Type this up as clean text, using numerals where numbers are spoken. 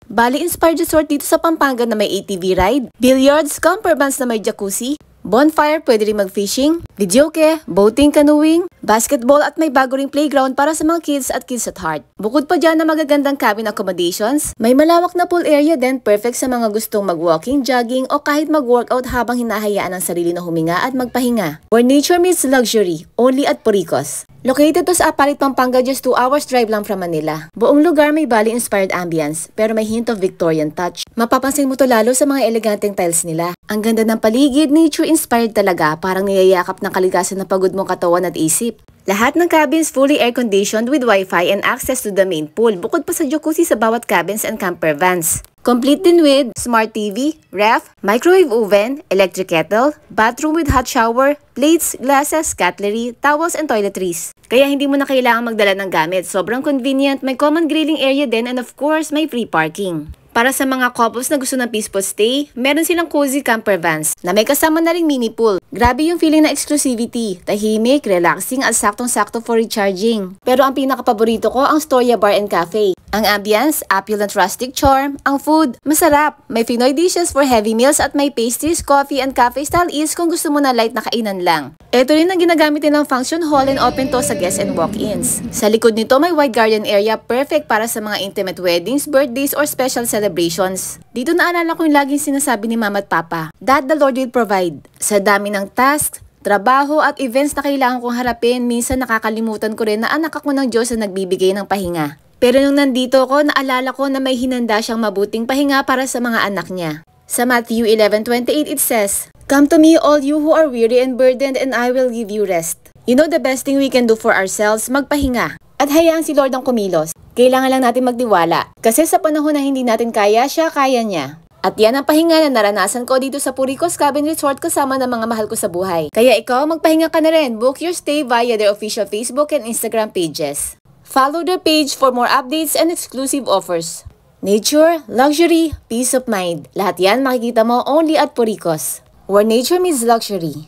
Bali inspired resort dito sa Pampanga na may ATV ride, billiards, camper vans na may jacuzzi, bonfire, pwede rin mag-fishing, videoke, boating, canoeing, basketball at may bago ring playground para sa mga kids at kids at heart. Bukod pa dyan na magagandang cabin accommodations, may malawak na pool area din, perfect sa mga gustong mag-walking, jogging o kahit mag-workout habang hinahayaan ang sarili na huminga at magpahinga. Where nature meets luxury, only at Puricos. Located to sa Apalit, Pampanga, just 2 hours drive lang from Manila. Buong lugar may Bali-inspired ambience, pero may hint of Victorian touch. Mapapansin mo to lalo sa mga eleganteng tiles nila. Ang ganda ng paligid, nature-inspired talaga, parang niyayakap ng kalikasan na pagod mong katawan at isip. Lahat ng cabins fully air-conditioned with Wi-Fi and access to the main pool, bukod pa sa jacuzzi sa bawat cabins and camper vans. Complete din with smart TV, ref, microwave oven, electric kettle, bathroom with hot shower, plates, glasses, cutlery, towels, and toiletries. Kaya hindi mo na kailangang magdala ng gamit. Sobrang convenient, may common grilling area din, and of course, may free parking. Para sa mga couples na gusto ng peaceful stay, meron silang cozy camper vans na may kasama na ring mini pool. Grabe yung feeling na exclusivity, tahimik, relaxing at saktong-sakto for recharging. Pero ang pinakapaborito ko ang Storia Bar and Cafe. Ang ambience, opulent rustic charm, ang food, masarap. May Pinoy dishes for heavy meals at may pastries, coffee, and cafe style eats kung gusto mo na light na kainan lang. Ito rin ang ginagamit nilang function hall and open to sa guests and walk-ins. Sa likod nito may wide garden area, perfect para sa mga intimate weddings, birthdays, or special celebrations. Dito naalala ko yung laging sinasabi ni Mama at Papa, that the Lord will provide. Sa dami ng tasks, trabaho at events na kailangan kong harapin, minsan nakakalimutan ko rin na anak ako ng Diyos na nagbibigay ng pahinga. Pero nung nandito ko, naalala ko na may hinanda siyang mabuting pahinga para sa mga anak niya. Sa Matthew 11:28 it says, "Come to me all you who are weary and burdened and I will give you rest." You know the best thing we can do for ourselves, magpahinga. At hayaan si Lord ang kumilos. Kailangan lang natin magtiwala. Kasi sa panahon na hindi natin kaya, siya kaya niya. At yan ang pahinga na naranasan ko dito sa Puricos Cabin Resort kasama ng mga mahal ko sa buhay. Kaya ikaw, magpahinga ka na rin. Book your stay via their official Facebook and Instagram pages. Follow their page for more updates and exclusive offers. Nature, luxury, peace of mind. Lahat yan makikita mo only at Puricos, where nature meets luxury.